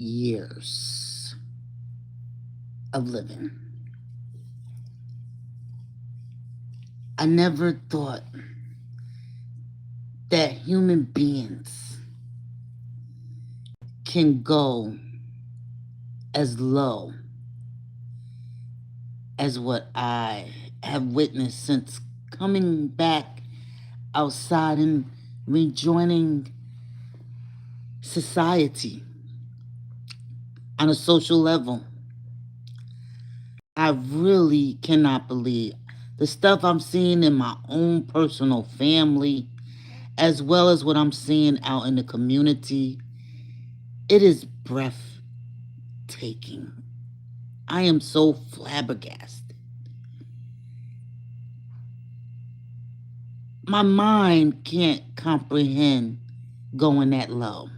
years of living, I never thought that human beings can go as low as what I have witnessed since coming back outside and rejoining society on a social level. I really cannot believe the stuff I'm seeing in my own personal family, as well as what I'm seeing out in the community. It is breathtaking. I am so flabbergasted. My mind can't comprehend going that low.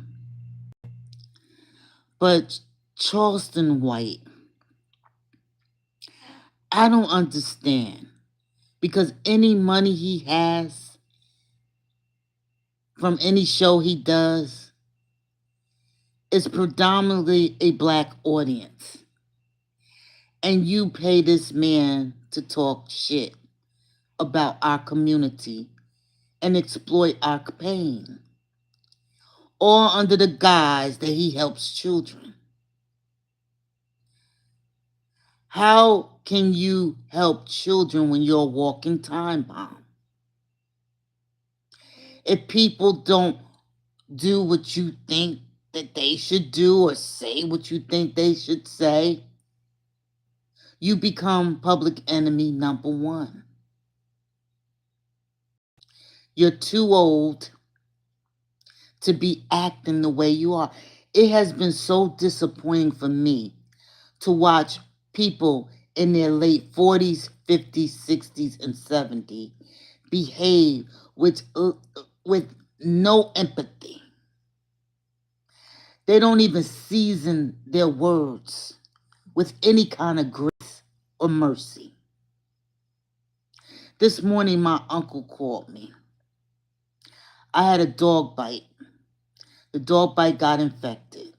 But Charleston White, I don't understand because any money he has from any show he does is predominantly a black audience. And you pay this man to talk shit about our community and exploit our pain, all under the guise that he helps children. How can you help children when you're a walking time bomb? If people don't do what you think that they should do or say what you think they should say, you become public enemy number one. You're too old to be acting the way you are. It has been so disappointing for me to watch people in their late 40s, 50s, 60s, and 70s behave with no empathy. They don't even season their words with any kind of grace or mercy. This morning, my uncle called me. I had a dog bite. The dog bite got infected.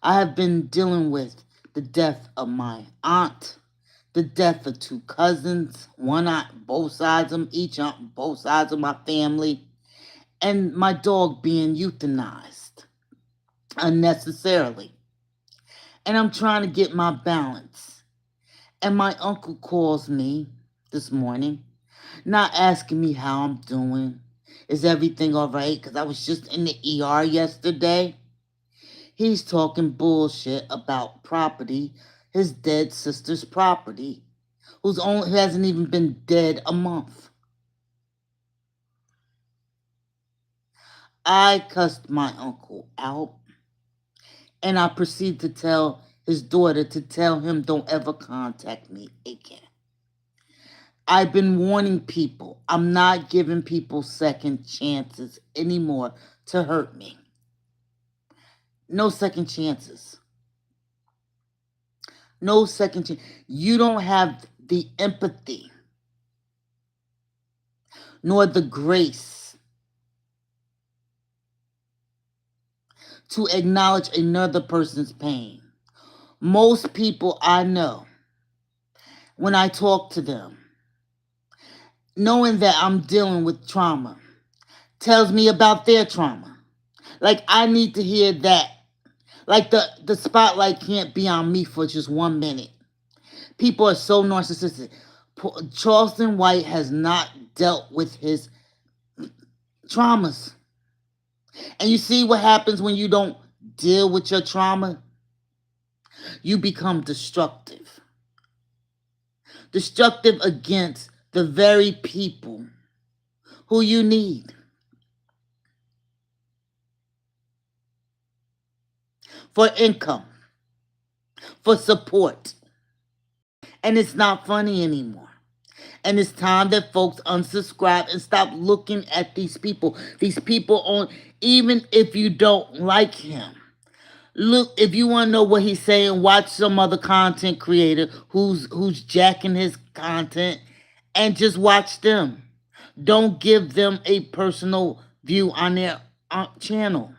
I have been dealing with the death of my aunt, the death of two cousins, one aunt, both sides of them, each aunt, both sides of my family, and my dog being euthanized unnecessarily. And I'm trying to get my balance. And my uncle calls me this morning, not asking me how I'm doing. Is everything all right? Because I was just in the ER yesterday. He's talking bullshit about property, his dead sister's property, who hasn't even been dead a month. I cussed my uncle out, and I proceeded to tell his daughter to tell him don't ever contact me again. I've been warning people. I'm not giving people second chances anymore to hurt me. No second chances. No second chance. You don't have the empathy nor the grace to acknowledge another person's pain. Most people I know, when I talk to them, knowing that I'm dealing with trauma, tells me about their trauma. Like I need to hear that. Like the spotlight can't be on me for just 1 minute. People are so narcissistic. Charleston White has not dealt with his traumas. And you see what happens when you don't deal with your trauma? You become destructive. Destructive against the very people who you need. For income, for support. And it's not funny anymore. And it's time that folks unsubscribe and stop looking at these people. These people on, even if you don't like him. Look, if you want to know what he's saying, watch some other content creator who's jacking his content and just watch them. Don't give them a personal view on their channel.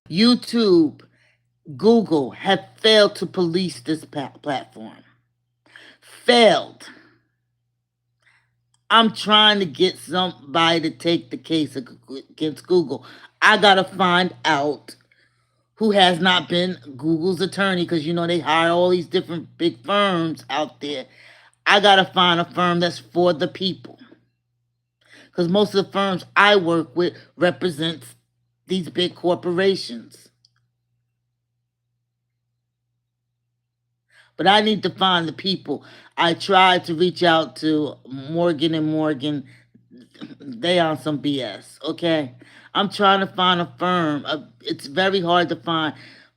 YouTube Google have failed to police this platform. Failed. I'm trying to get somebody to take the case against Google. I gotta find out who has not been Google's attorney, because they hire all these different big firms out there. I gotta find a firm that's for the people, because most of the firms I work with represents these big corporations. But I need to find the people. I tried to reach out to Morgan and Morgan. They on some BS, okay? I'm trying to find a firm. It's very hard to find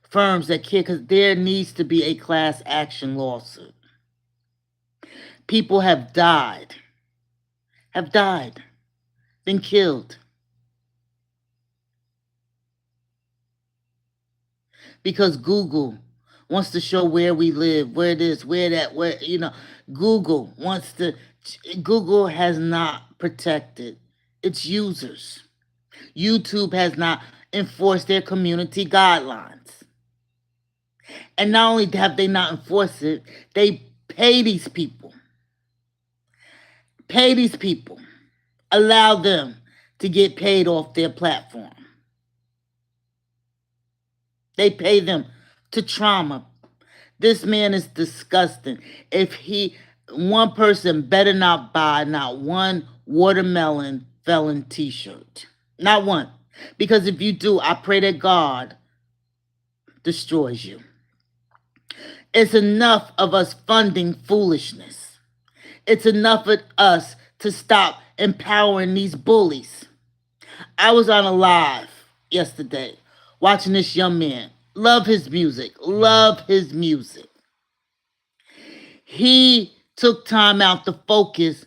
firms that care, because there needs to be a class action lawsuit. People have died, been killed, because Google wants to show where we live, where this, where that, Google wants to. Google has not protected its users. YouTube has not enforced their community guidelines. And not only have they not enforced it, they pay these people. Pay these people. Allow them to get paid off their platform. They pay them to trauma. This man is disgusting. One person better not buy not one watermelon felon t-shirt. Not one. Because if you do, I pray that God destroys you. It's enough of us funding foolishness. It's enough of us to stop empowering these bullies. I was on a live yesterday watching this young man. Love his music. Love his music. He took time out to focus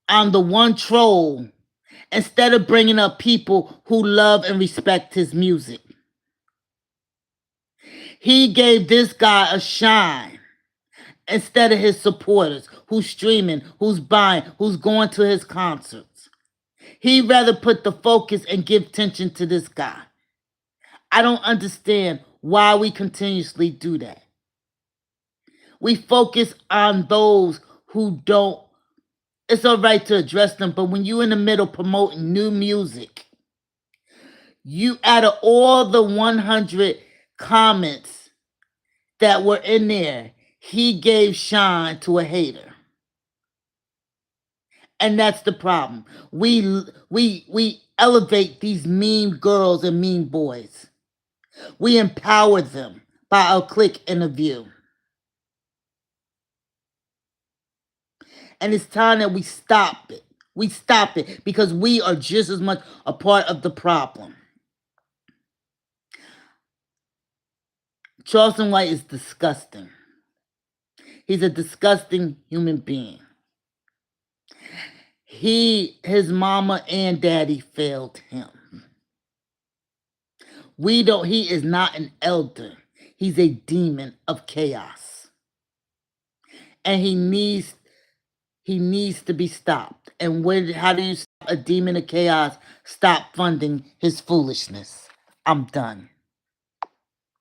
on the one troll instead of bringing up people who love and respect his music. He gave this guy a shine instead of his supporters who's streaming, who's buying, who's going to his concerts. He'd rather put the focus and give attention to this guy. I don't understand why we continuously do that. We focus on those who don't. It's all right to address them, but when you're in the middle promoting new music, you, out of all the 100 comments that were in there, he gave shine to a hater. And that's the problem. We elevate these mean girls and mean boys. We empower them by a click and a view. And it's time that we stop it. We stop it, because we are just as much a part of the problem. Charleston White is disgusting. He's a disgusting human being. His mama and daddy failed him. He is not an elder. He's a demon of chaos. And he needs to be stopped. And how do you stop a demon of chaos? Stop funding his foolishness. I'm done.